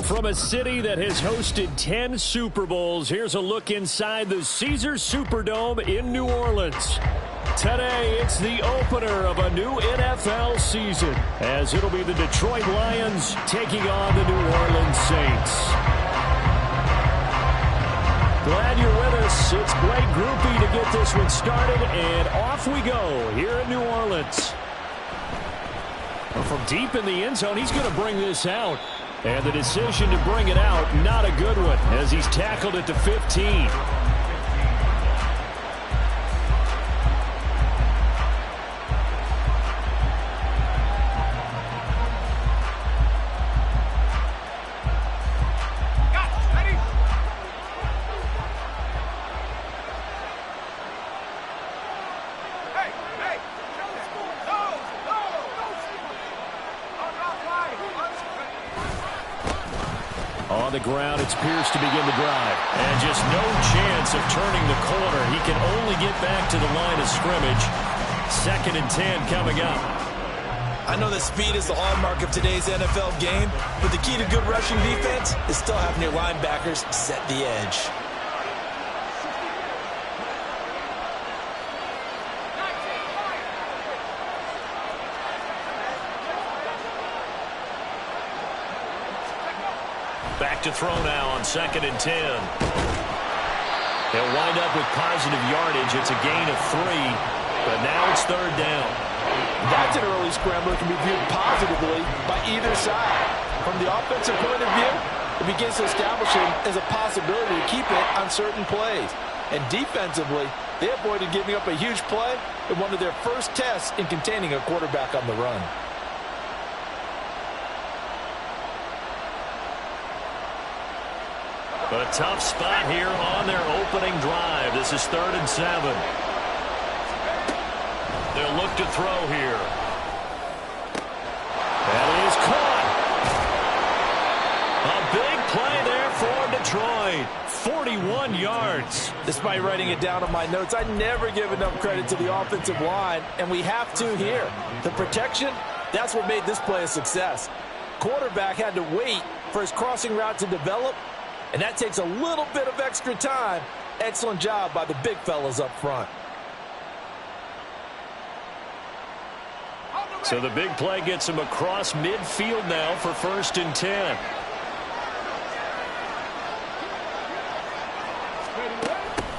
From a city that has hosted 10 Super Bowls, here's a look inside the Caesars Superdome in New Orleans. Today, it's the opener of a new NFL season, as it'll be the Detroit Lions taking on the New Orleans Saints. Glad you're with us. It's Blake Groupie to get this one started, and off we go here in New Orleans. From deep in the end zone, he's going to bring this out. And the decision to bring it out, not a good one, as he's tackled it to 15. On the ground, it's Pierce to begin the drive. And just no chance of turning the corner. He can only get back to the line of scrimmage. 2nd and 10 coming up. I know that speed is the hallmark of today's NFL game, but the key to good rushing defense is still having your linebackers set the edge. Back to throw now on 2nd and 10. They'll wind up with positive yardage. It's a gain of 3, but now it's 3rd down. That's an early scrambler that can be viewed positively by either side. From the offensive point of view, it begins to establish him as a possibility to keep it on certain plays. And defensively, they avoided giving up a huge play in one of their first tests in containing a quarterback on the run. A tough spot here on their opening drive. This is 3rd and 7. They'll look to throw here. That is caught. A big play there for Detroit. 41 yards. Despite writing it down on my notes, I never give enough credit to the offensive line, and we have to here. The protection, that's what made this play a success. Quarterback had to wait for his crossing route to develop, and that takes a little bit of extra time. Excellent job by the big fellas up front. So the big play gets him across midfield now for 1st and 10.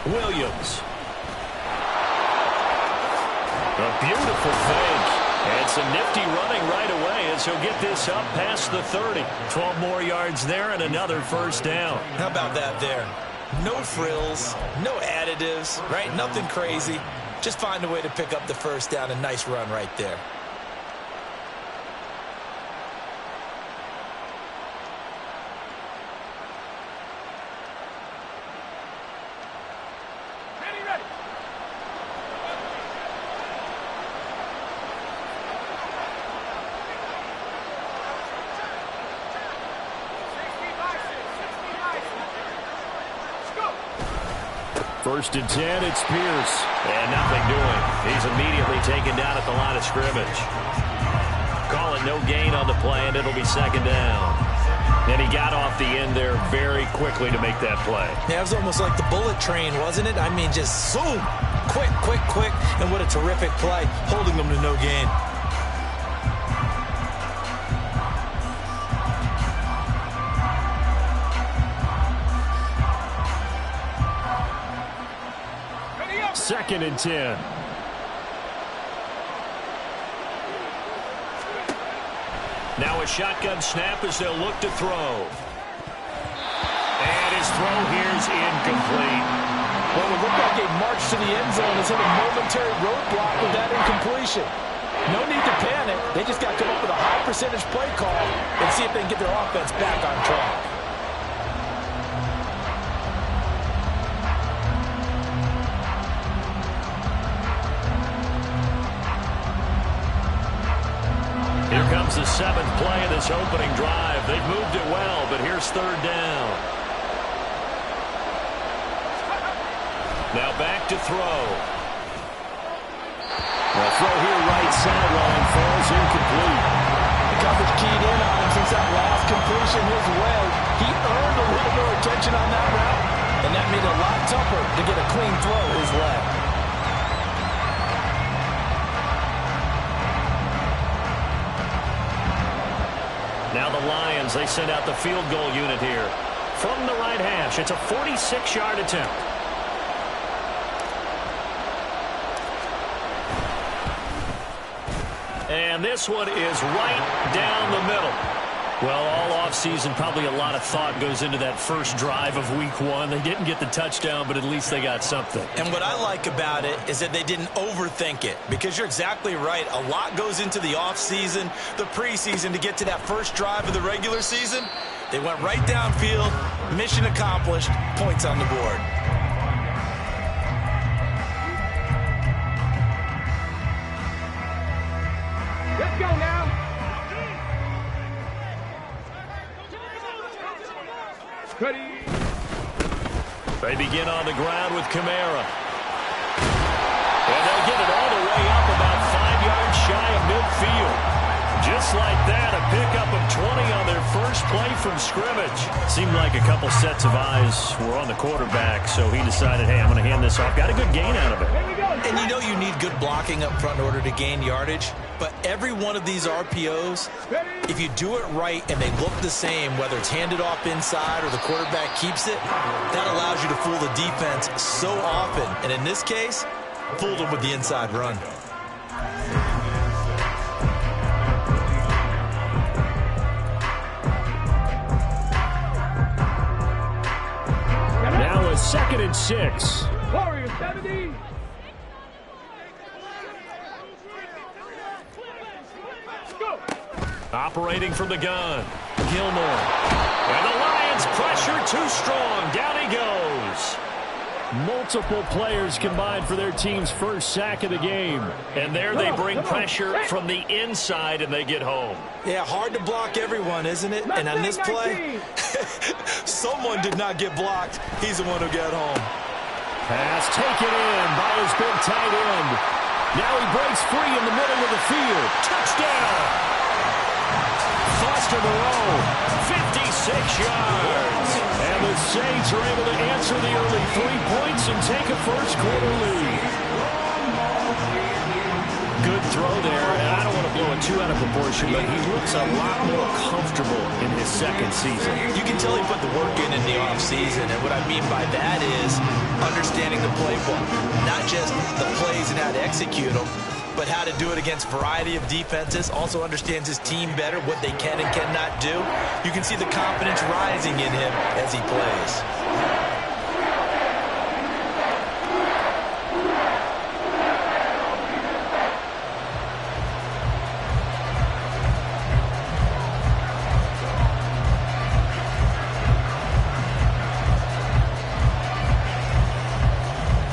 Williams. A beautiful fake. And some nifty running right away as he'll get this up past the 30. 12 more yards there and another 1st down. How about that there? No frills, no additives, right? Nothing crazy. Just find a way to pick up the 1st down. A nice run right there. First and 10, it's Pierce. And nothing doing. He's immediately taken down at the line of scrimmage. Call it no gain on the play, and it'll be 2nd down. And he got off the end there very quickly to make that play. Yeah, it was almost like the bullet train, wasn't it? I mean, just zoom. Quick, quick, quick. And what a terrific play, holding them to no gain. Second and 10. Now a shotgun snap as they'll look to throw. And his throw here is incomplete. Well, it looked like a march to the end zone has hit a momentary roadblock with that incompletion. No need to panic. They just got to come up with a high percentage play call and see if they can get their offense back on track. Here comes the 7th play of this opening drive. They've moved it well, but here's 3rd down. Now back to throw. The throw here right sideline falls incomplete. The coverage keyed in on him since that last completion. completion his way. He earned a little more attention on that route, and that made it a lot tougher to get a clean throw his way. Now the Lions, they send out the field goal unit here. From the right hash, it's a 46-yard attempt. And this one is right down the middle. Well, all offseason, probably a lot of thought goes into that first drive of week one. They didn't get the touchdown, but at least they got something. And what I like about it is that they didn't overthink it, because you're exactly right. A lot goes into the offseason, the preseason, to get to that first drive of the regular season. They went right downfield, mission accomplished, points on the board. Let's go now. They begin on the ground with Kamara. And they'll get it all the way up about 5 yards shy of midfield. Just like that, a pickup of 20 on their first play from scrimmage. Seemed like a couple sets of eyes were on the quarterback, so he decided, hey, I'm going to hand this off. Got a good gain out of it. And you know you need good blocking up front in order to gain yardage. But every one of these RPOs, if you do it right and they look the same, whether it's handed off inside or the quarterback keeps it, that allows you to fool the defense so often. And in this case, fooled them with the inside run. Now a 2nd and 6. Warriors 70. Operating from the gun, Gilmore. And the Lions pressure too strong. Down he goes. Multiple players combined for their team's first sack of the game. And there they bring pressure from the inside and they get home. Yeah, hard to block everyone, isn't it? And on this play, someone did not get blocked. He's the one who got home. Pass taken in by his big tight end. Now he breaks free in the middle of the field. Touchdown! Foster Moreau, 56 yards. And the Saints are able to answer the early 3 points and take a first-quarter lead. Good throw there, and I don't want to blow it too out of proportion, but he looks a lot more comfortable in his second season. You can tell he put the work in the offseason, and what I mean by that is understanding the playbook, not just the plays and how to execute them, but how to do it against a variety of defenses. Also understands his team better, what they can and cannot do. You can see the confidence rising in him as he plays.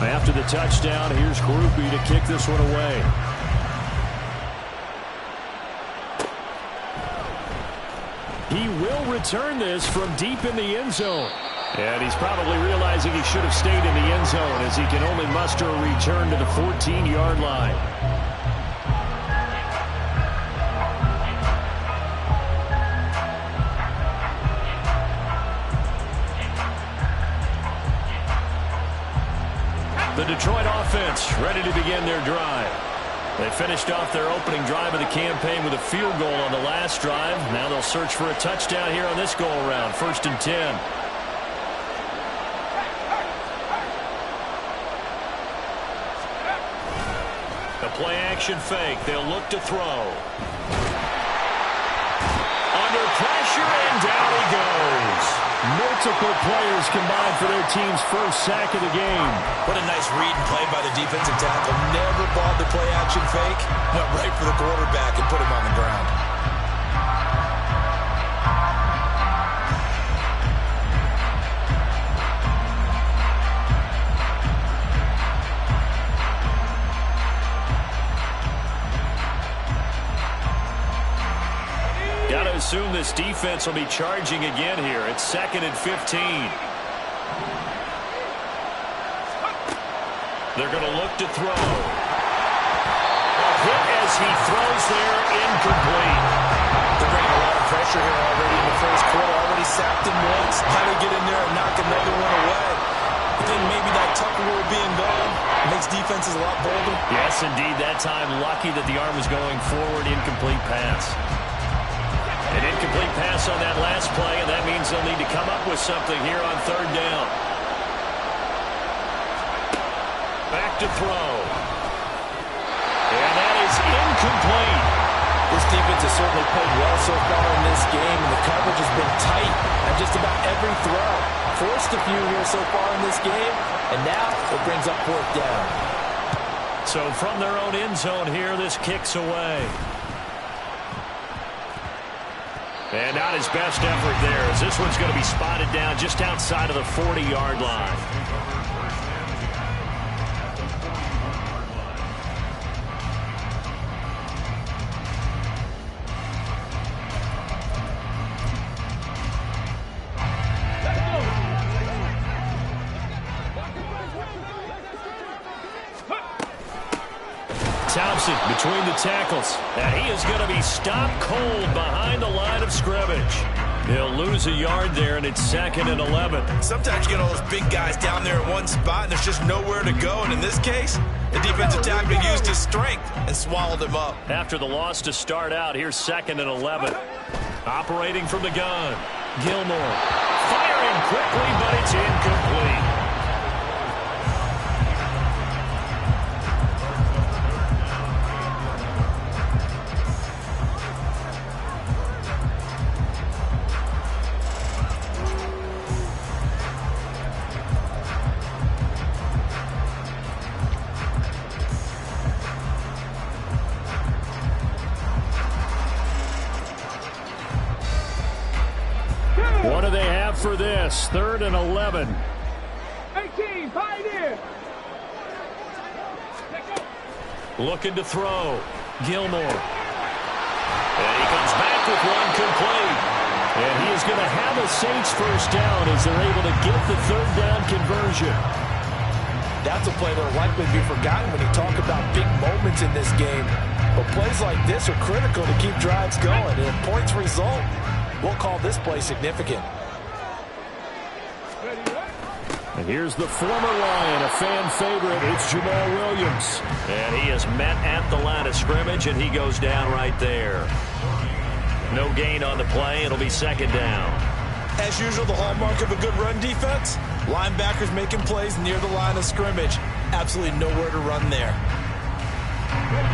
After the touchdown, here's Groupie to kick this one away. He will return this from deep in the end zone. And he's probably realizing he should have stayed in the end zone as he can only muster a return to the 14-yard line. The Detroit offense ready to begin their drive. They finished off their opening drive of the campaign with a field goal on the last drive. Now they'll search for a touchdown here on this go-around. 1st and 10. The play-action fake. They'll look to throw. Under pressure, and down he goes. Multiple players combined for their team's first sack of the game. What a nice read and play by the defensive tackle. Never bought the play-action fake. Went right for the quarterback and put him on the ground. Got to assume this defense will be charging again here. It's 2nd and 15. They're going to look to throw. A hit as he throws there, incomplete. They're bringing a lot of pressure pressure here already in the first quarter. Already sacked him once. How to get in there and knock another one away. I think maybe that Tucker rule being gone makes defenses a lot bolder. Yes, indeed. That time, lucky that the arm was going forward. Incomplete pass. An incomplete pass on that last play, and that means they'll need to come up with something here on third down. Back to throw. And that is incomplete. This defense has certainly played well so far in this game, and the coverage has been tight on just about every throw. Forced a few here so far in this game, and now it brings up fourth down. So from their own end zone here, this kicks away. And not his best effort there, as this one's going to be spotted down just outside of the 40-yard line. Thompson between the tackles, and he is going to be stopped cold behind the line of scrimmage. He'll lose a yard there, and it's 2nd and 11. Sometimes you get all those big guys down there in one spot, and there's just nowhere to go. And in this case, the defensive tackle used his strength and swallowed him up. After the loss to start out, here's 2nd and 11. Operating from the gun, Gilmore. Firing quickly, but it's incomplete. What do they have for this? 3rd and 11. 18, Pioneer. Looking to throw. Gilmore. And he comes back with one complete. And he is going to have a Saints first down as they're able to get the 3rd down conversion. That's a play that will likely be forgotten when you talk about big moments in this game. But plays like this are critical to keep drives going. And if points result, we'll call this play significant. And here's the former Lion, a fan favorite. It's Jamal Williams. And he is met at the line of scrimmage, and he goes down right there. No gain on the play. It'll be 2nd down. As usual, the hallmark of a good run defense, linebackers making plays near the line of scrimmage. Absolutely nowhere to run there.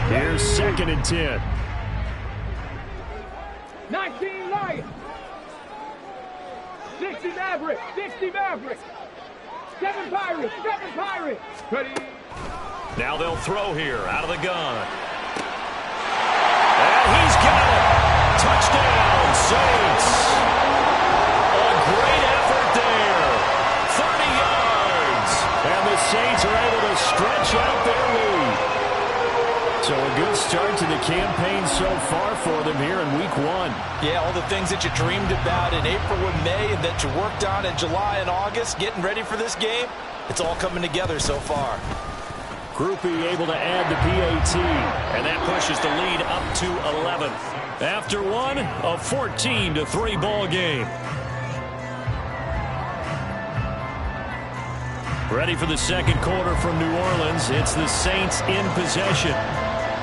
Here's 2nd and 10. 19, Lions. 60 Mavericks, 60 Mavericks. 7 Pirates, 7 Pirates. Ready. Now they'll throw here out of the gun. And he's got it. Touchdown, Saints. A great effort there. 30 yards. And the Saints are able to stretch out their lead. So a good start to the campaign so far for them here in week 1. Yeah, all the things that you dreamed about in April and May and that you worked on in July and August, getting ready for this game, it's all coming together so far. Group E able to add the PAT, and that pushes the lead up to 11. After one, a 14-3 ball game. Ready for the second quarter from New Orleans. It's the Saints in possession,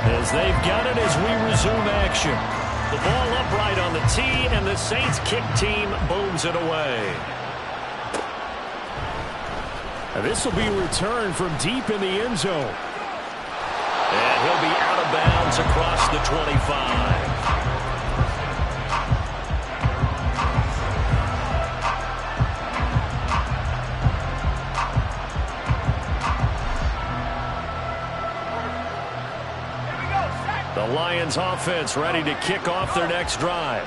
as they've got it as we resume action. The ball upright on the tee, and the Saints kick team booms it away. And this will be returned from deep in the end zone. And he'll be out of bounds across the 25. The Lions offense ready to kick off their next drive.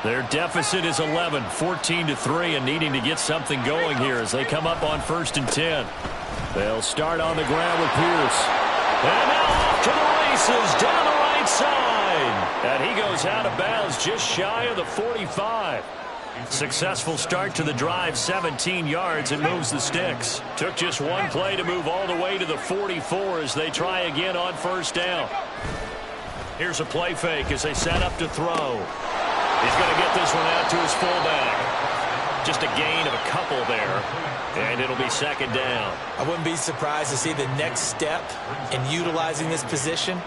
Their deficit is 11, 14-3, and needing to get something going here as they come up on 1st and 10. They'll start on the ground with Pierce. And now off to the races down the right side. And he goes out of bounds just shy of the 45. Successful start to the drive, 17 yards, and moves the sticks. Took just one play to move all the way to the 44 as they try again on 1st down. Here's a play fake as they set up to throw. He's going to get this one out to his fullback. Just a gain of a couple there, and it'll be second down. I wouldn't be surprised to see the next step in utilizing this position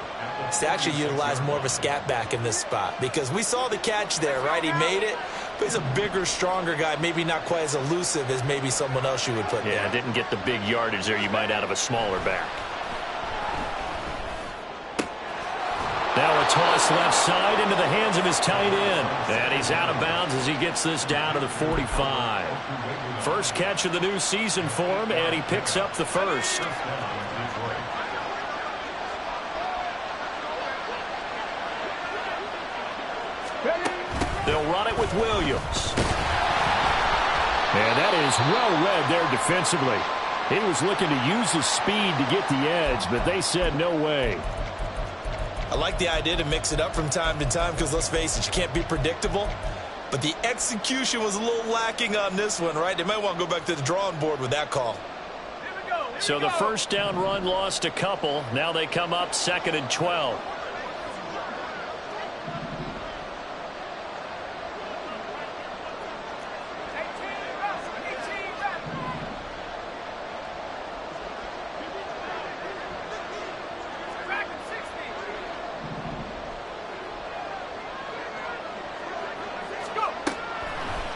is to actually utilize more of a scat back in this spot, because we saw the catch there, right? He made it, but he's a bigger, stronger guy, maybe not quite as elusive as maybe someone else you would put there. Yeah, didn't get the big yardage there you might out of a smaller back. Now a toss left side into the hands of his tight end. And he's out of bounds as he gets this down to the 45. First catch of the new season for him, and he picks up the first. They'll run it with Williams. And that is well read there defensively. He was looking to use his speed to get the edge, but they said no way. I like the idea to mix it up from time to time because, let's face it, you can't be predictable. But the execution was a little lacking on this one, right? They might want to go back to the drawing board with that call. So the first down run lost a couple. Now they come up 2nd and 12.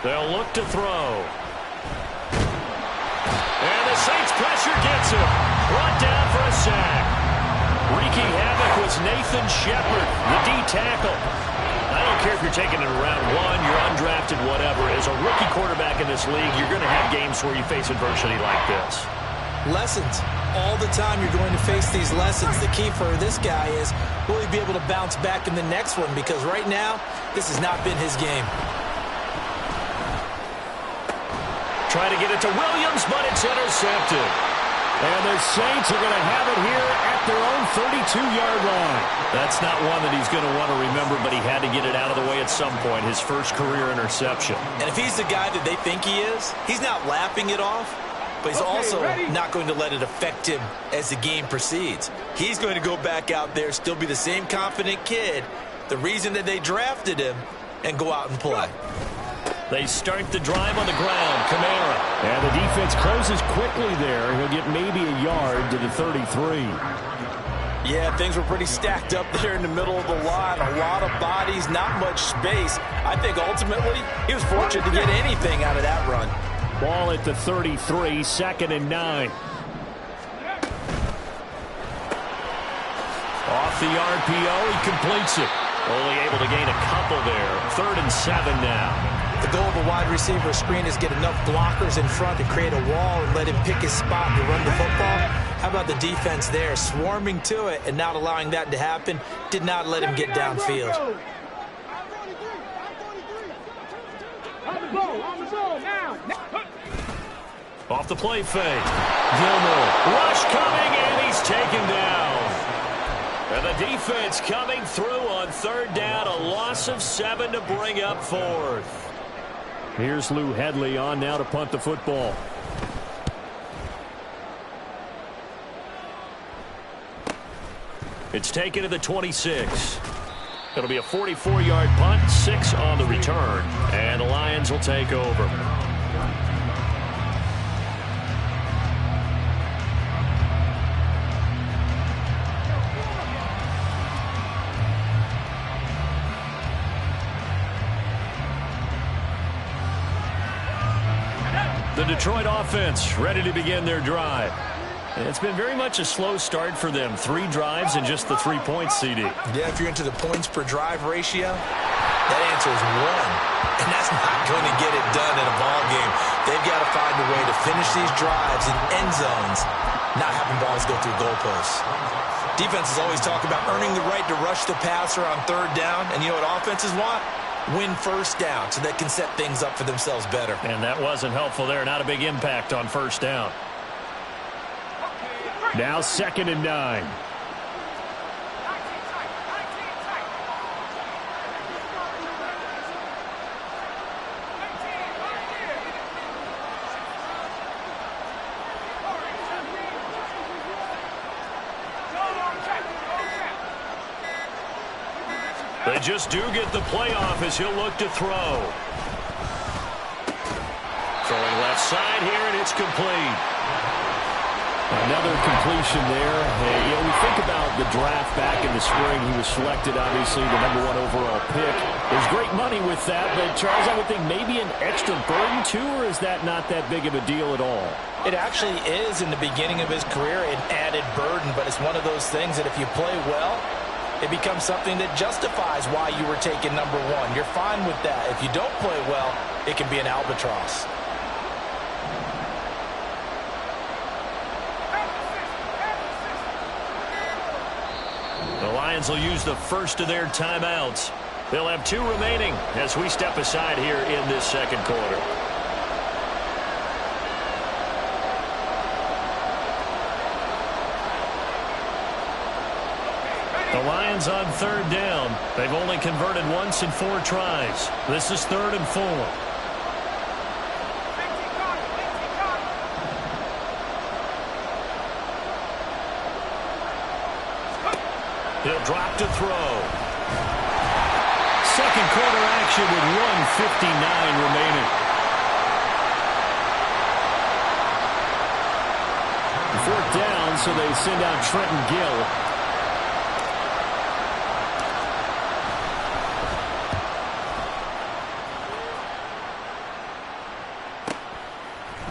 They'll look to throw. And the Saints pressure gets him. Brought down for a sack. Wreaking havoc was Nathan Shepard, the D tackle. I don't care if you're taking it in round 1, you're undrafted, whatever. As a rookie quarterback in this league, you're going to have games where you face adversity like this. Lessons. All the time you're going to face these lessons. The key for this guy is, will he be able to bounce back in the next one? Because right now, this has not been his game. Trying to get it to Williams, but it's intercepted. And the Saints are going to have it here at their own 32-yard line. That's not one that he's going to want to remember, but he had to get it out of the way at some point, his first career interception. And if he's the guy that they think he is, he's not laughing it off, but he's also not going to let it affect him as the game proceeds. He's going to go back out there, still be the same confident kid, the reason that they drafted him, and go out and play. They start the drive on the ground. Kamara. And the defense closes quickly there. He'll get maybe a yard to the 33. Yeah, things were pretty stacked up there in the middle of the line. A lot of bodies, not much space. I think ultimately he was fortunate to get anything out of that run. Ball at the 33, 2nd and 9. Off the RPO, he completes it. Only able to gain a couple there. 3rd and 7 now. The goal of a wide receiver screen is get enough blockers in front to create a wall and let him pick his spot to run the football. How about the defense there, swarming to it and not allowing that to happen? Did not let him get downfield. Off the play fake. Gilmore. Rush coming, and he's taken down. And the defense coming through on 3rd down. A loss of 7 to bring up 4th. Here's Lou Hedley on now to punt the football. It's taken to the 26. It'll be a 44-yard punt, 6 on the return, and the Lions will take over. The Detroit offense ready to begin their drive. And it's been very much a slow start for them. 3 drives and just the 3 points, CD. Yeah, if you're into the points per drive ratio, that answer is 1. And that's not going to get it done in a ball game. They've got to find a way to finish these drives in end zones, not having balls go through goalposts. Defenses always talk about earning the right to rush the passer on 3rd down. And you know what offenses want? Win 1st down so they can set things up for themselves better. And that wasn't helpful there. Not a big impact on 1st down. Now 2nd and 9. They just do get the playoff as he'll look to throw. Throwing left side here, and it's complete. Another completion there. Hey, you know, we think about the draft back in the spring. He was selected, obviously, the #1 overall pick. There's great money with that, but, Charles, I would think maybe an extra burden, too, or is that not that big of a deal at all? It actually is in the beginning of his career, an added burden, but it's one of those things that if you play well, it becomes something that justifies why you were taken #1. You're fine with that. If you don't play well, it can be an albatross. The Lions will use the first of their timeouts. They'll have 2 remaining as we step aside here in this second quarter. The Lions on 3rd down. They've only converted once in 4 tries. This is 3rd and 4. He'll drop to throw. Second quarter action with 1:59 remaining. Fourth down, so they send out Trenton Gill.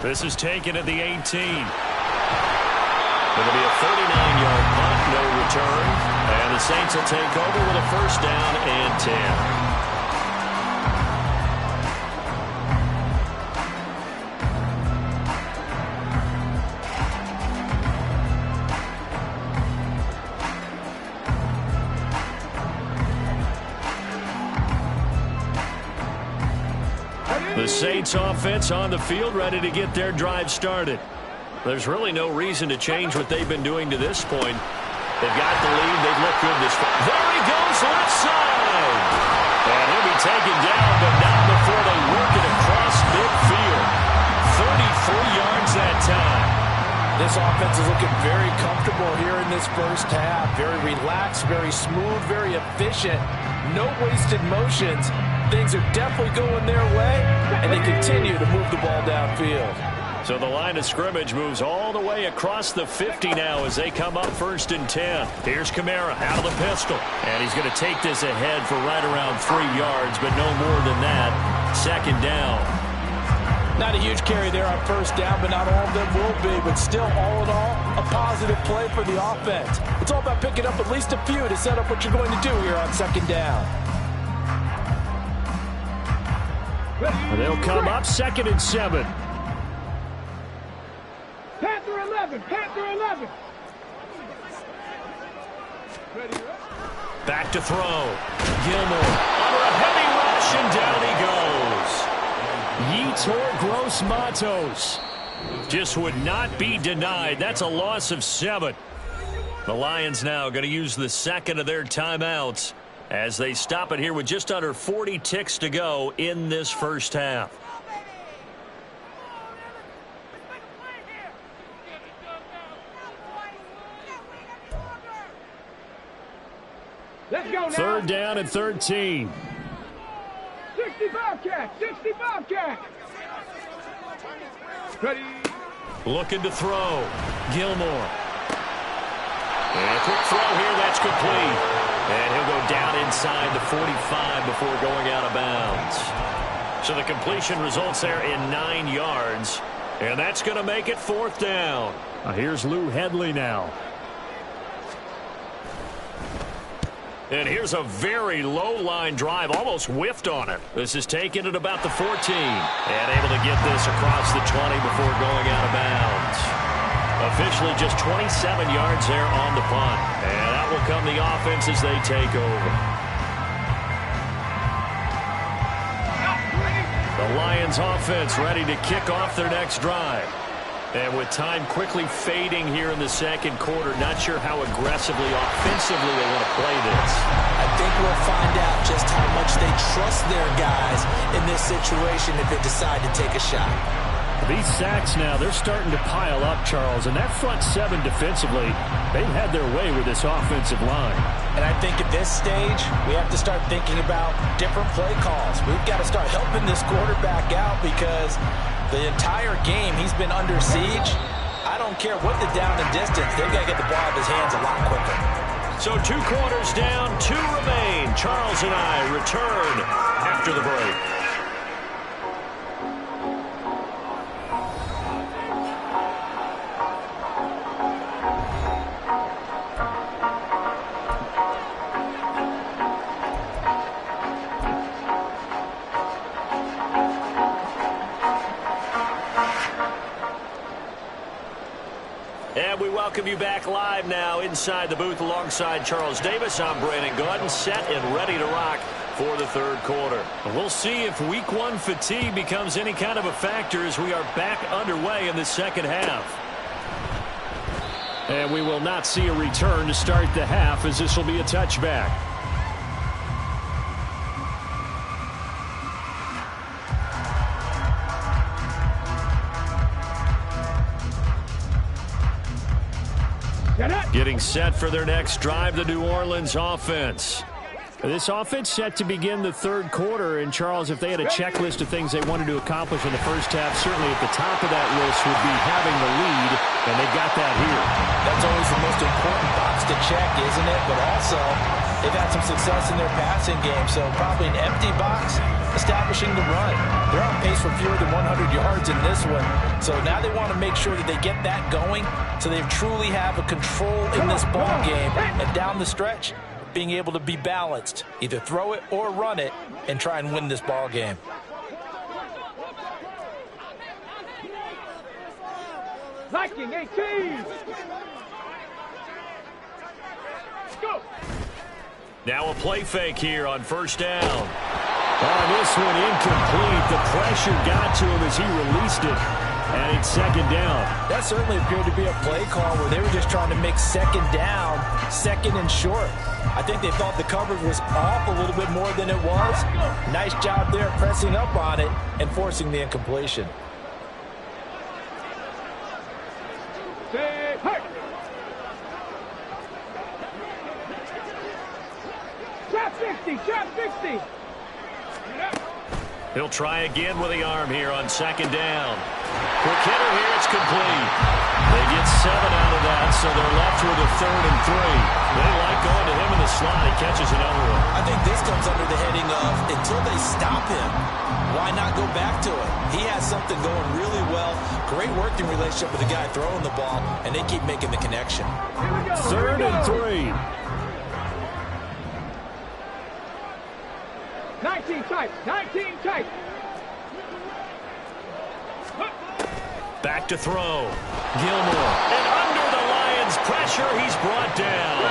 This is taken at the 18. It'll be a 39-yard punt, no return. And the Saints will take over with a first down and 10. The Saints offense on the field, ready to get their drive started. There's really no reason to change what they've been doing to this point. They've got the lead. They've looked good this far. There he goes, left side. And he'll be taken down, but not before they work it across midfield. 33 yards that time. This offense is looking very comfortable here in this first half. Very relaxed, very smooth, very efficient. No wasted motions. Things are definitely going their way, and they continue to move the ball downfield. So the line of scrimmage moves all the way across the 50 now as they come up 1st and 10. Here's Kamara out of the pistol. And he's going to take this ahead for right around 3 yards, but no more than that. 2nd down. Not a huge carry there on 1st down, but not all of them will be. But still, all in all, a positive play for the offense. It's all about picking up at least a few to set up what you're going to do here on 2nd down. And they'll come up 2nd and 7. Panther 11, Panther 11. Back to throw. Gilmore under a heavy rush, and down he goes. Yetur Gross-Matos just would not be denied. That's a loss of 7. The Lions now going to use the 2nd of their timeouts as they stop it here with just under 40 ticks to go in this first half. Let's go now. 3rd down and 13. 65 cat, 65 cat. Ready. Looking to throw. Gilmore. And a quick throw here, that's complete. And he'll go down inside the 45 before going out of bounds. So the completion results there in 9 yards. And that's going to make it 4th down. Here's Lou Hedley now. And here's a very low-line drive, almost whiffed on it. This is taken at about the 14. And able to get this across the 20 before going out of bounds. Officially just 27 yards there on the punt. And out will come the offense as they take over. The Lions offense ready to kick off their next drive. And with time quickly fading here in the second quarter, not sure how aggressively, offensively they want to play this. I think we'll find out just how much they trust their guys in this situation if they decide to take a shot. These sacks now, they're starting to pile up, Charles, and that front seven defensively, they've had their way with this offensive line. And I think at this stage, we have to start thinking about different play calls. We've got to start helping this quarterback out because the entire game he's been under siege. I don't care what the down and distance, they've got to get the ball out of his hands a lot quicker. So 2 quarters down, 2 remain. Charles and I return after the break. And we welcome you back live now inside the booth alongside Charles Davis. I'm Brandon Gaudin, set and ready to rock for the third quarter. And we'll see if week 1 fatigue becomes any kind of a factor as we are back underway in the second half. And we will not see a return to start the half as this will be a touchback. Getting set for their next drive, the New Orleans offense. This offense set to begin the third quarter, and Charles, if they had a checklist of things they wanted to accomplish in the first half, certainly at the top of that list would be having the lead, and they've got that here. That's always the most important box to check, isn't it? But also, they've had some success in their passing game, so probably an empty box establishing the run. They're on pace for fewer than 100 yards in this one, so now they want to make sure that they get that going so they truly have a control in this ball game, and down the stretch, being able to be balanced, either throw it or run it, and try and win this ball game. Liking 18. Go. Now a play fake here on first down. On this one, incomplete. The pressure got to him as he released it, and it's second down. That certainly appeared to be a play call where they were just trying to make second down, second and short. I think they thought the coverage was off a little bit more than it was. Nice job there pressing up on it and forcing the incompletion. Say, hey. Shot 60, shot 60. He'll try again with the arm here on second down. Quick hitter here, it's complete. They get 7 out of that, so they're left with a 3rd and 3. They like going to him in the slot. He catches another one. I think this comes under the heading of until they stop him, why not go back to it? He has something going really well. Great working relationship with the guy throwing the ball, and they keep making the connection. 3rd and 3. 19 tight, 19 tight. Back to throw. Gilmore. And under the Lions' pressure, he's brought down.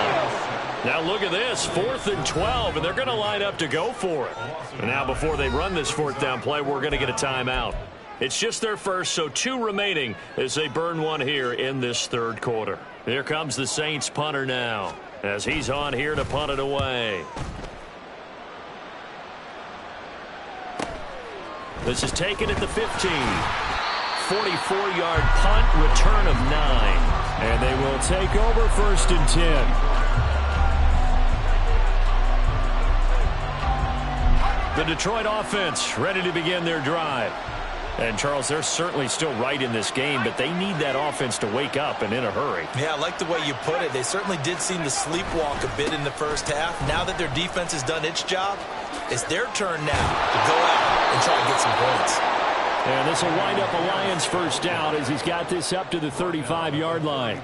Now look at this, 4th and 12, and they're going to line up to go for it. And now before they run this 4th down play, we're going to get a timeout. It's just their first, so 2 remaining as they burn one here in this third quarter. Here comes the Saints punter now as he's on here to punt it away. This is taken at the 15. 44-yard punt, return of 9. And they will take over 1st and 10. The Detroit offense ready to begin their drive. And, Charles, they're certainly still right in this game, but they need that offense to wake up and in a hurry. Yeah, I like the way you put it. They certainly did seem to sleepwalk a bit in the first half. Now that their defense has done its job, it's their turn now to go out and try to get some points. And this will wind up a Lions first down as he's got this up to the 35-yard line.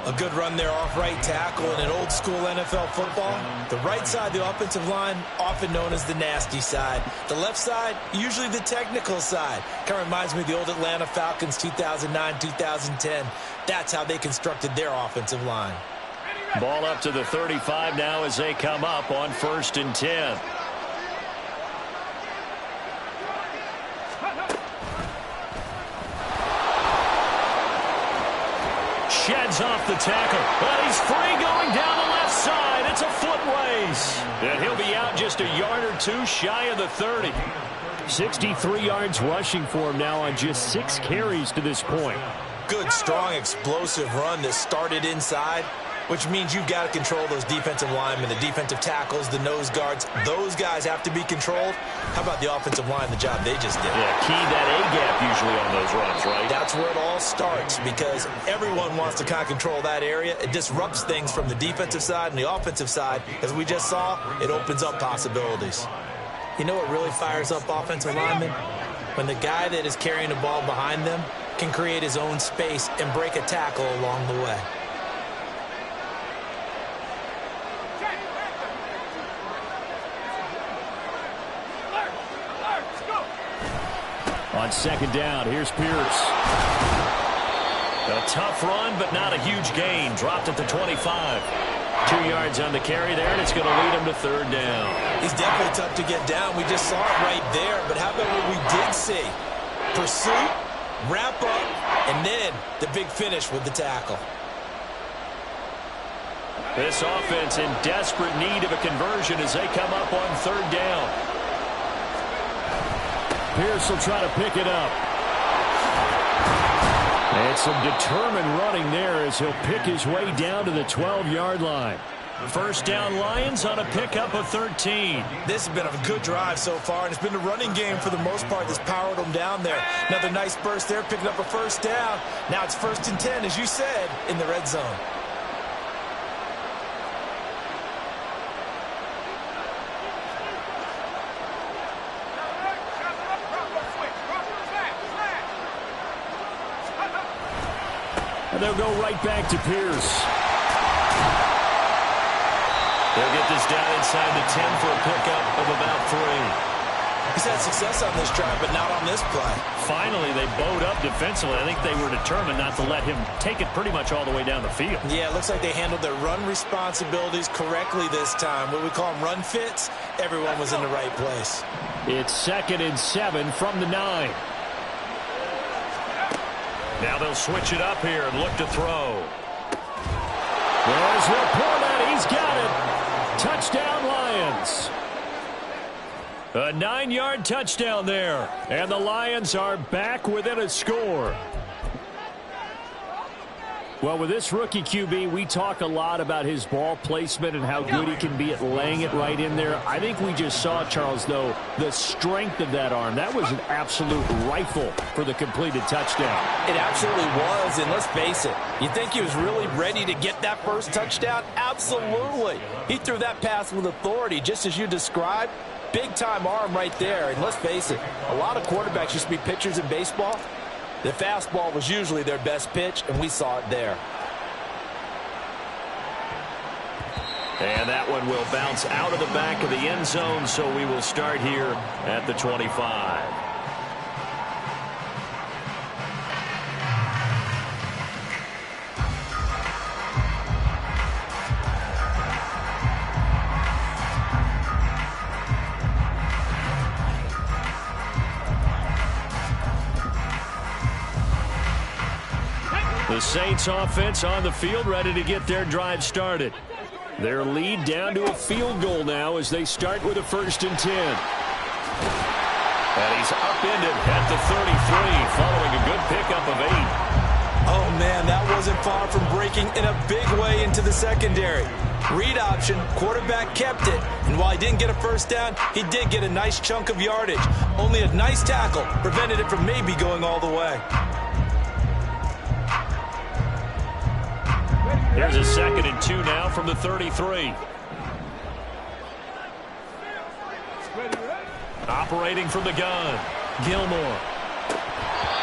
A good run there off right tackle in an old-school NFL football. The right side of the offensive line, often known as the nasty side. The left side, usually the technical side. Kind of reminds me of the old Atlanta Falcons 2009-2010. That's how they constructed their offensive line. Ball up to the 35 now as they come up on 1st and 10. Sheds off the tackle, but he's free going down the left side. It's It's a foot race. And he'll be out just a yard or two shy of the 30. 63 yards rushing for him now on just 6 carries to this point. Good, strong, explosive run that started inside, which means you've got to control those defensive linemen, the defensive tackles, the nose guards. Those guys have to be controlled. How about the offensive line, the job they just did? Yeah, key that A-gap usually on those runs, right? That's where it all starts, because everyone wants to kind of control that area. It disrupts things from the defensive side and the offensive side. As we just saw, it opens up possibilities. You know what really fires up offensive linemen? When the guy that is carrying the ball behind them can create his own space and break a tackle along the way. On second down, here's Pierce. A tough run, but not a huge gain. Dropped at the 25. 2 yards on the carry there, and it's going to lead him to third down. He's definitely tough to get down. We just saw it right there. But how about what we did see? Pursuit, wrap up, and then the big finish with the tackle. This offense in desperate need of a conversion as they come up on third down. Pierce will try to pick it up. And some determined running there as he'll pick his way down to the 12-yard line. First down Lions on a pickup of 13. This has been a good drive so far, and it's been a running game for the most part that's powered them down there. Another nice burst there, picking up a first down. Now it's 1st and 10, as you said, in the red zone. And they'll go right back to Pierce. They'll get this down inside the 10 for a pickup of about 3. He's had success on this drive, but not on this play. Finally, they bowed up defensively. I think they were determined not to let him take it pretty much all the way down the field. Yeah, it looks like they handled their run responsibilities correctly this time. What we call them run fits, everyone was in the right place. It's 2nd and 7 from the 9. Now they'll switch it up here and look to throw. There's Laporta. He's got it. Touchdown, Lions. A 9-yard touchdown there. And the Lions are back within a score. Well, with this rookie QB, we talk a lot about his ball placement and how good he can be at laying it right in there. I think we just saw, Charles, though, the strength of that arm. That was an absolute rifle for the completed touchdown. It absolutely was, and let's face it, you think he was really ready to get that first touchdown? Absolutely. He threw that pass with authority, just as you described. Big-time arm right there, and let's face it, a lot of quarterbacks used to be pitchers in baseball. The fastball was usually their best pitch, and we saw it there. And that one will bounce out of the back of the end zone, so we will start here at the 25. The Saints offense on the field, ready to get their drive started. Their lead down to a field goal now as they start with a 1st and 10. And he's upended at the 33 following a good pickup of 8. Oh, man, that wasn't far from breaking in a big way into the secondary. Read option, quarterback kept it, and while he didn't get a first down, he did get a nice chunk of yardage. Only a nice tackle prevented it from maybe going all the way. Here's a 2nd and 2 now from the 33. Operating from the gun, Gilmore.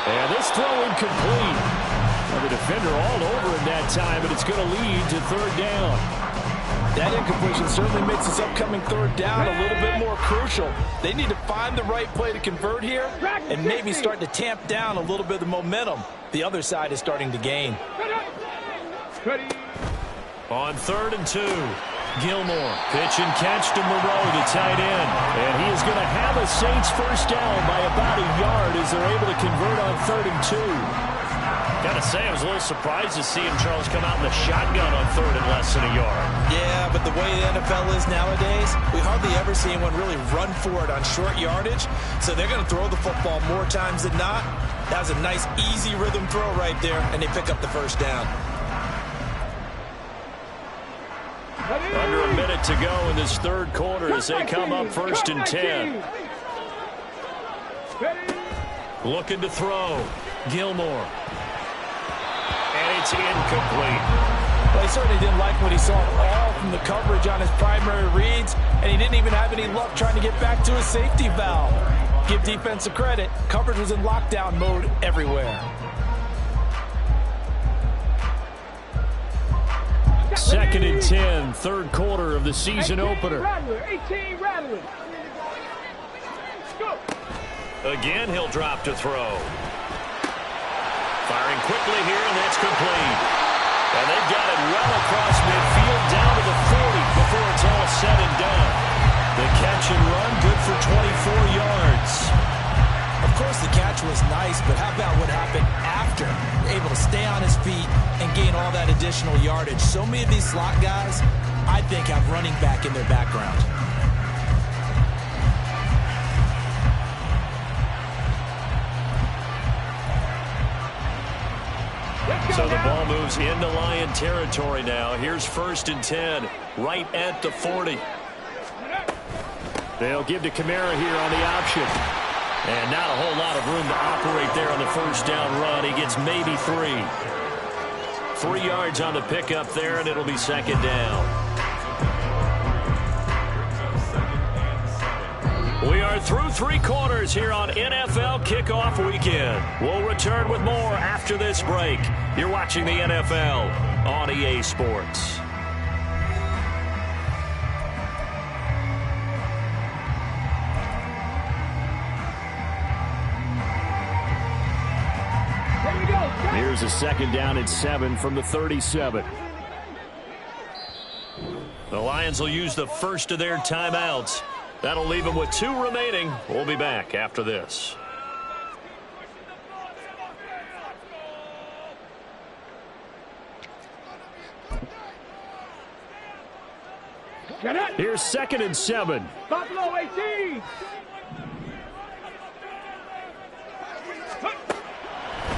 And this throw incomplete. Well, the defender all over him that time, but it's going to lead to third down. That incompletion certainly makes this upcoming third down a little bit more crucial. They need to find the right play to convert here and maybe start to tamp down a little bit of the momentum the other side is starting to gain. On 3rd and 2, Gilmore, pitch and catch to Moreau, the tight end. And he is going to have a Saints first down by about a yard as they're able to convert on 3rd and 2. Gotta say, I was a little surprised to see him, Charles, come out in the shotgun on third and less than a yard. Yeah, but the way the NFL is nowadays, we hardly ever see anyone really run for it on short yardage. So they're going to throw the football more times than not. That was a nice, easy rhythm throw right there, and they pick up the first down. Under a minute to go in this third quarter as they come up 1st and 10. Looking to throw. Gilmore. And it's incomplete. Well, he certainly didn't like what he saw at all from the coverage on his primary reads, and he didn't even have any luck trying to get back to his safety valve. Give defense a credit. Coverage was in lockdown mode everywhere. 2nd and 10, third quarter of the season opener. Rattler, 18 Rattler. Go. Again, he'll drop to throw. Firing quickly here, and that's complete. And they've got it well across midfield down to the 40 before it's all said and done. The catch and run, good for 24 yards. Of course, the catch was nice, but how about what happened after? Able to stay on his feet and gain all that additional yardage. So many of these slot guys, I think, have running back in their background. So the ball moves into Lion territory now. Here's 1st and 10, right at the 40. They'll give to Kamara here on the option. And not a whole lot of room to operate there on the first down run. He gets maybe 3. 3 yards on the pickup there, and it'll be 2nd down. We are through 3 quarters here on NFL Kickoff Weekend. We'll return with more after this break. You're watching the NFL on EA Sports. Here's a 2nd down and 7 from the 37. The Lions will use the first of their timeouts. That'll leave them with 2 remaining. We'll be back after this. Here's 2nd and 7. Buffalo 18.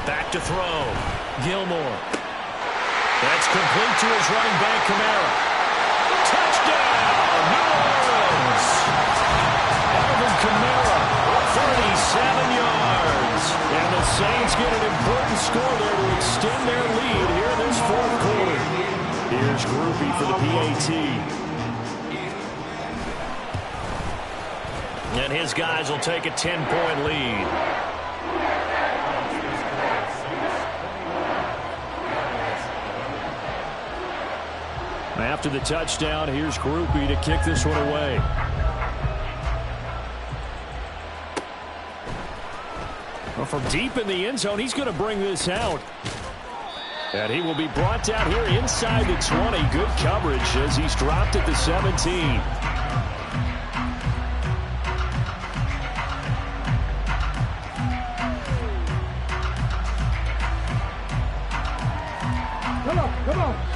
Back to throw. Gilmore. That's complete to his running back, Kamara. Touchdown, New Orleans. Alvin Kamara, 37 yards. And the Saints get an important score there to extend their lead here in this 4th quarter. Here's Groupie for the PAT. And his guys will take a 10-point lead. After the touchdown, here's Groupie to kick this one away. Well, from deep in the end zone, he's going to bring this out. And he will be brought down here inside the 20. Good coverage as he's dropped at the 17.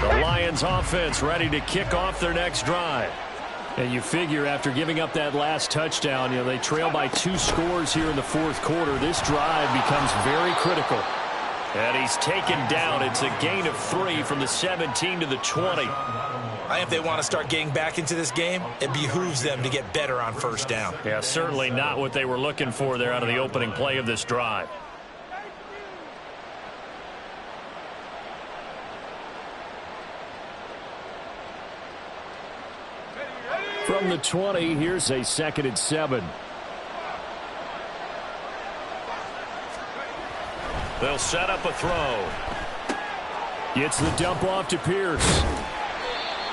The Lions offense ready to kick off their next drive. And you figure after giving up that last touchdown, they trail by 2 scores here in the 4th quarter. This drive becomes very critical. And he's taken down. It's a gain of 3 from the 17 to the 20. I think if they want to start getting back into this game, it behooves them to get better on first down. Yeah, certainly not what they were looking for there out of the opening play of this drive. From the 20, here's a 2nd and 7. They'll set up a throw. Gets the dump off to Pierce.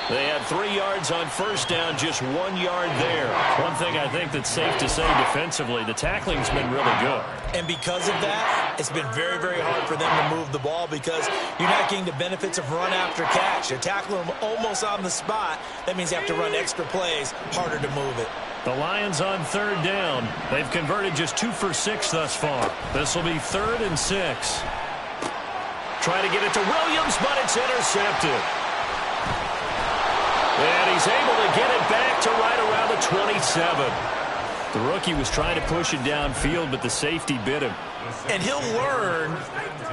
They had 3 yards on first down, just 1 yard there. One thing I think that's safe to say defensively, the tackling's been really good. And because of that, it's been very, very hard for them to move the ball because you're not getting the benefits of run after catch. You're tackling them almost on the spot. That means you have to run extra plays, harder to move it. The Lions on 3rd down. They've converted just 2 for 6 thus far. This will be 3rd and 6. try to get it to Williams, but it's intercepted. And he's able to get it back to right around the 27. The rookie was trying to push it downfield, but the safety bit him. And he'll learn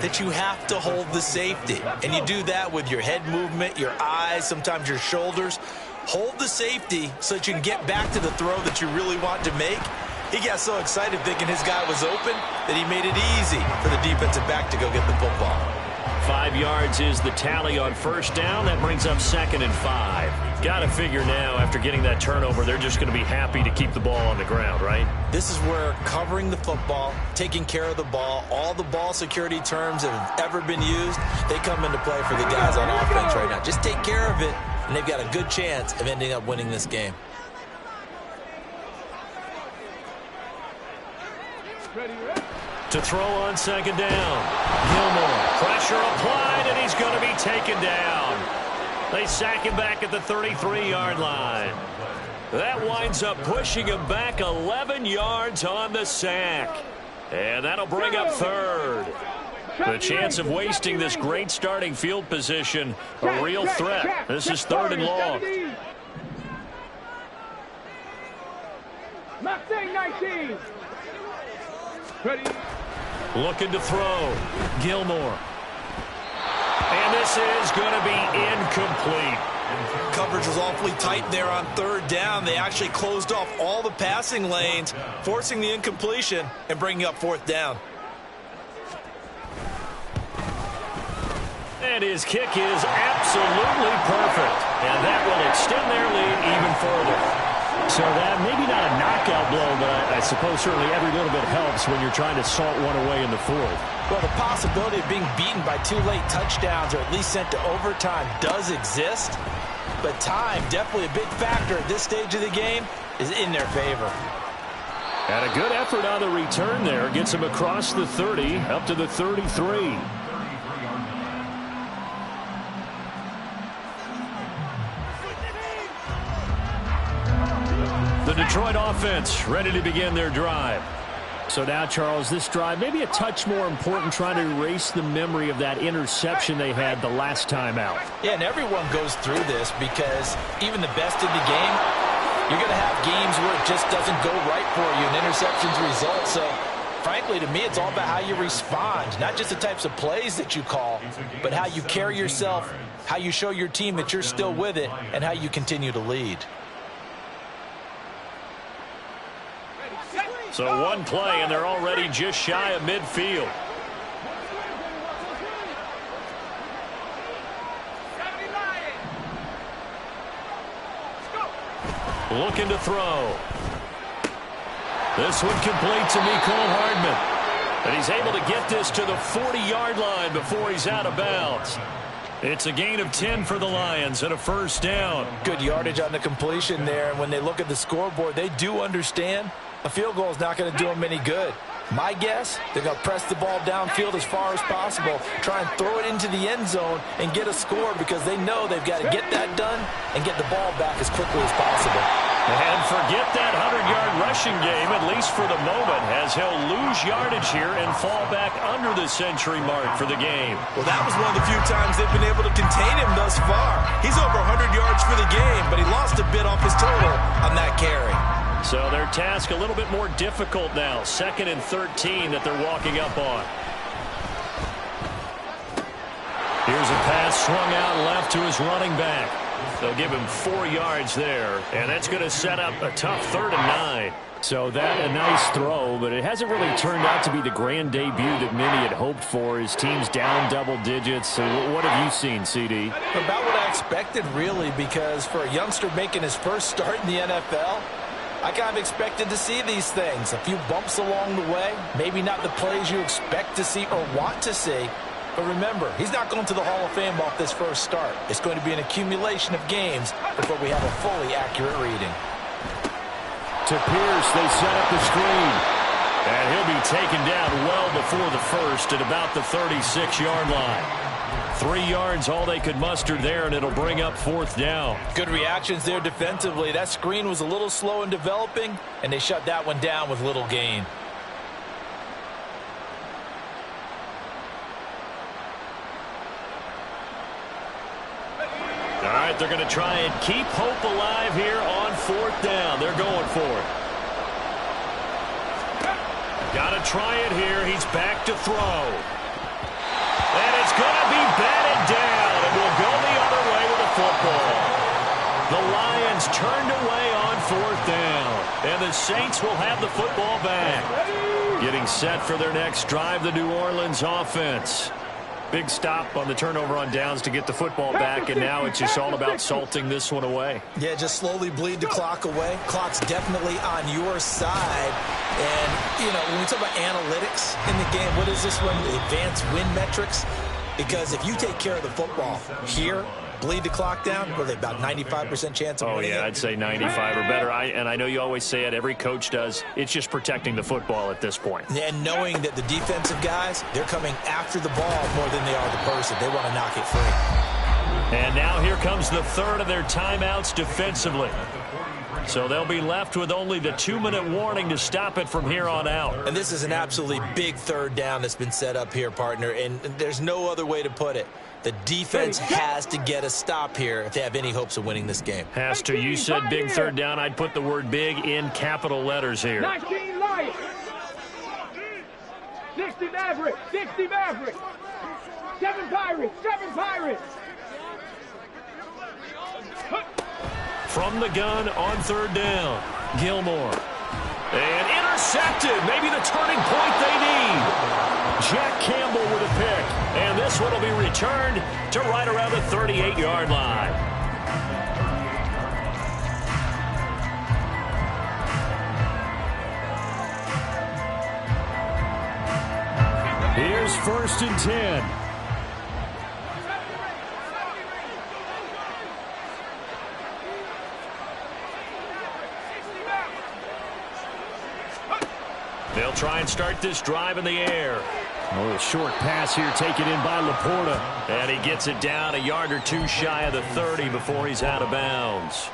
that you have to hold the safety. And you do that with your head movement, your eyes, sometimes your shoulders. Hold the safety so that you can get back to the throw that you really want to make. He got so excited thinking his guy was open that he made it easy for the defensive back to go get the football. 5 yards is the tally on first down. That brings up 2nd and 5. Got to figure now, after getting that turnover, they're just going to be happy to keep the ball on the ground, right? This is where covering the football, taking care of the ball, all the ball security terms that have ever been used, they come into play for the guys on offense right now. Just take care of it, and they've got a good chance of ending up winning this game. To throw on 2nd down. Gilmore, pressure applied, and he's going to be taken down. They sack him back at the 33-yard line. That winds up pushing him back 11 yards on the sack. And that'll bring up 3rd. The chance of wasting this great starting field position, a real threat. This is 3rd and long. Mustang 19. Ready. Looking to throw. Gilmore. And this is going to be incomplete. Coverage was awfully tight there on 3rd down. They actually closed off all the passing lanes, forcing the incompletion and bringing up 4th down. And his kick is absolutely perfect. And that will extend their lead even further. So that maybe not a knockout blow, but I suppose certainly every little bit helps when you're trying to salt one away in the 4th. Well, the possibility of being beaten by 2 late touchdowns or at least sent to overtime does exist. But time, definitely a big factor at this stage of the game, is in their favor. And a good effort on the return there. Gets him across the 30, up to the 33. The Detroit offense ready to begin their drive. So now, Charles, this drive maybe a touch more important, trying to erase the memory of that interception they had the last time out. Yeah, and everyone goes through this because even the best in the game, you're going to have games where it just doesn't go right for you and interceptions result. So, frankly, to me, it's all about how you respond, not just the types of plays that you call, but how you carry yourself, how you show your team that you're still with it, and how you continue to lead. So one play, and they're already just shy of midfield. Looking to throw. This one complete to Mecole Hardman. And he's able to get this to the 40-yard line before he's out of bounds. It's a gain of 10 for the Lions and a 1st down. Good yardage on the completion there. And when they look at the scoreboard, they do understand a field goal is not going to do them any good. My guess, they're going to press the ball downfield as far as possible, try and throw it into the end zone and get a score because they know they've got to get that done and get the ball back as quickly as possible. And forget that 100-yard rushing game, at least for the moment, as he'll lose yardage here and fall back under the century mark for the game. Well, that was one of the few times they've been able to contain him thus far. He's over 100 yards for the game, but he lost a bit off his total on that carry. So their task a little bit more difficult now. 2nd and 13 that they're walking up on. Here's a pass swung out left to his running back. They'll give him 4 yards there, and that's going to set up a tough 3rd and 9. So that a nice throw, but it hasn't really turned out to be the grand debut that many had hoped for. His team's down double digits. So what have you seen, CD? About what I expected, really, because for a youngster making his first start in the NFL, I kind of expected to see these things. A few bumps along the way, maybe not the plays you expect to see or want to see. But remember, he's not going to the Hall of Fame off this first start. It's going to be an accumulation of games before we have a fully accurate reading. To Pierce, they set up the screen. And he'll be taken down well before the first at about the 36-yard line. 3 yards, all they could muster there, and it'll bring up 4th down. Good reactions there defensively. That screen was a little slow in developing, and they shut that one down with little gain. All right, they're going to try and keep hope alive here on 4th down. They're going for it. Got to try it here. He's back to throw. And it's going to be batted down. And we'll go the other way with the football. The Lions turned away on 4th down. And the Saints will have the football back. Getting set for their next drive, the New Orleans offense. Big stop on the turnover on downs to get the football back, and now it's just all about salting this one away. Yeah, just slowly bleed the clock away. Clock's definitely on your side. And, you know, when we talk about analytics in the game, what is this one? The advanced win metrics? Because if you take care of the football here, bleed the clock down, what are they, about 95% chance of winning? Oh, yeah, I'd say 95 or better. And I know you always say it, every coach does. It's just protecting the football at this point. And knowing that the defensive guys, they're coming after the ball more than they are the person. They want to knock it free. And now here comes the third of their timeouts defensively. So they'll be left with only the 2-minute warning to stop it from here on out. And this is an absolutely big 3rd down that's been set up here, partner, and there's no other way to put it. The defense has to get a stop here if they have any hopes of winning this game. Has to. You said big 3rd down. I'd put the word big in capital letters here. 19 Lions. 60 Mavericks. 60 Mavericks. 7 Pirates. 7 Pirates. From the gun on 3rd down, Gilmore. And intercepted. Maybe the turning point they need. Jack Campbell with a pick. And this one will be returned to right around the 38-yard line. Here's 1st and 10. They'll try and start this drive in the air. A little short pass here taken in by Laporta. And he gets it down a yard or two shy of the 30 before he's out of bounds.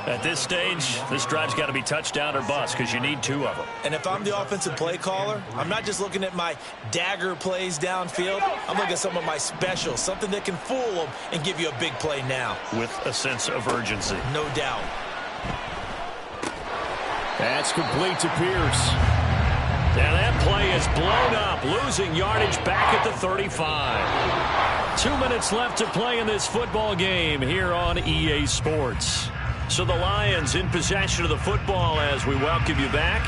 At this stage, this drive's got to be touchdown or bust because you need 2 of them. And if I'm the offensive play caller, I'm not just looking at my dagger plays downfield. I'm looking at some of my specials, something that can fool them and give you a big play now. With a sense of urgency. No doubt. That's complete to Pierce. And that play is blown up, losing yardage back at the 35. 2 minutes left to play in this football game here on EA Sports. So the Lions in possession of the football as we welcome you back.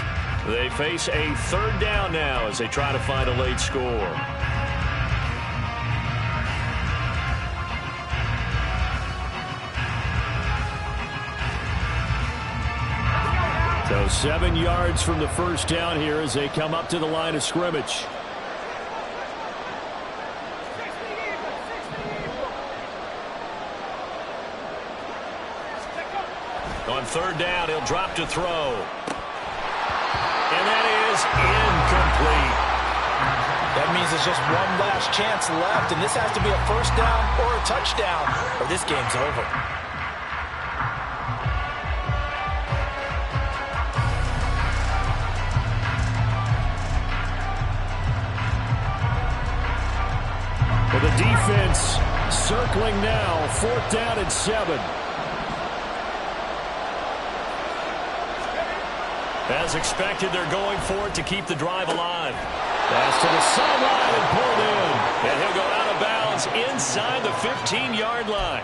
They face a 3rd down now as they try to find a late score. So 7 yards from the 1st down here as they come up to the line of scrimmage. On 3rd down, he'll drop to throw. And that is incomplete. That means there's just one last chance left, and this has to be a 1st down or a touchdown, or this game's over. Well, the defense circling now, 4th down and 7. As expected, they're going for it to keep the drive alive. Pass to the sideline and pulled in. And he'll go out of bounds inside the 15-yard line.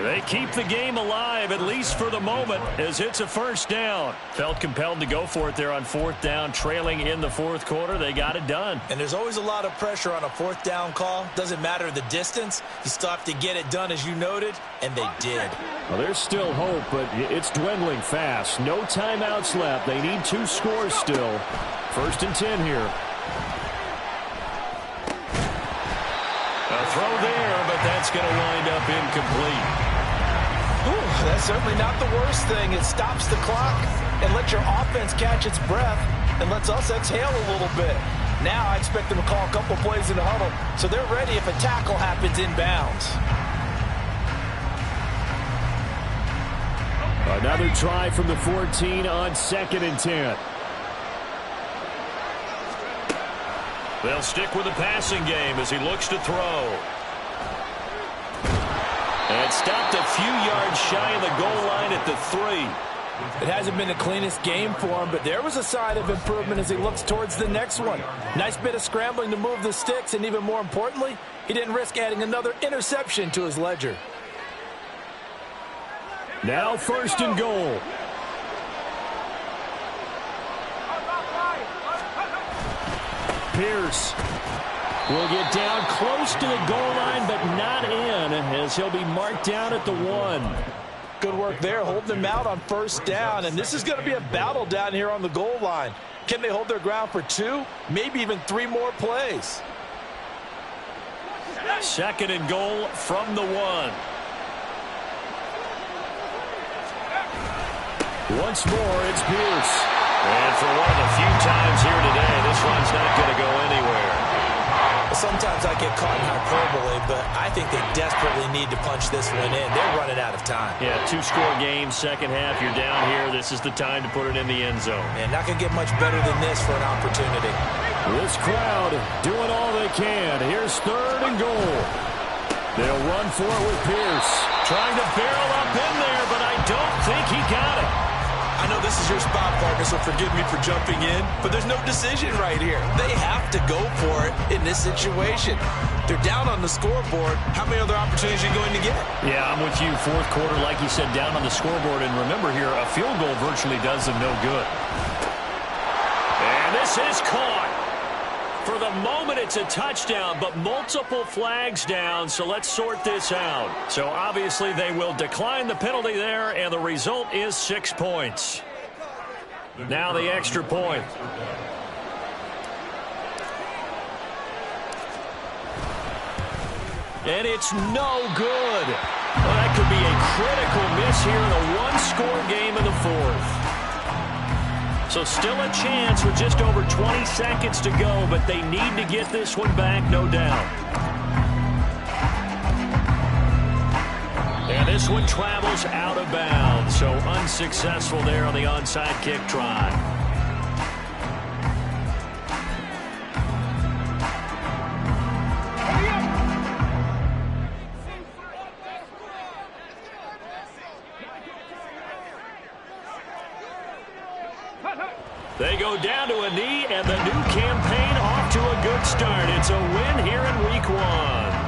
They keep the game alive, at least for the moment, as it's a 1st down. Felt compelled to go for it there on 4th down, trailing in the 4th quarter. They got it done. And there's always a lot of pressure on a 4th down call. Doesn't matter the distance. You still have to get it done, as you noted, and they did. Well, there's still hope, but it's dwindling fast. No timeouts left. They need 2 scores still. 1st and 10 here. A throw there, but that's going to wind up incomplete. Ooh, that's certainly not the worst thing. It stops the clock and lets your offense catch its breath and lets us exhale a little bit. Now I expect them to call a couple plays in the huddle so they're ready if a tackle happens inbounds. Another try from the 14 on 2nd and 10. They'll stick with the passing game as he looks to throw. And stopped a few yards shy of the goal line at the 3. It hasn't been the cleanest game for him, but there was a sign of improvement as he looks towards the next one. Nice bit of scrambling to move the sticks, and even more importantly, he didn't risk adding another interception to his ledger. Now 1st and goal. Pierce will get down close to the goal line, but not in, as he'll be marked down at the 1. Good work there, holding him out on 1st down, and this is going to be a battle down here on the goal line. Can they hold their ground for 2, maybe even 3 more plays? 2nd and goal from the 1. Once more, it's Pierce. And for one of the few times here today, this one's not going to go anywhere. Sometimes I get caught in hyperbole, but I think they desperately need to punch this one in. They're running out of time. Yeah, 2-score game, second half. You're down here. This is the time to put it in the end zone. And not going to get much better than this for an opportunity. This crowd doing all they can. Here's 3rd and goal. They'll run for it with Pierce. Trying to barrel up in there, but I don't think he got it. I know this is your spot, partner, so forgive me for jumping in, but there's no decision right here. They have to go for it in this situation. They're down on the scoreboard. How many other opportunities are you going to get? Yeah, I'm with you. 4th quarter, like you said, down on the scoreboard. And remember here, a field goal virtually does them no good. And this is caught. For the moment, it's a touchdown, but multiple flags down, so let's sort this out. So obviously they will decline the penalty there, and the result is 6 points. Now the extra point. And it's no good. Well, that could be a critical miss here in a 1-score game in the 4th. So still a chance with just over 20 seconds to go, but they need to get this one back, no doubt. And this one travels out of bounds, so unsuccessful there on the onside kick try. They go down to a knee, and the new campaign off to a good start. It's a win here in week 1.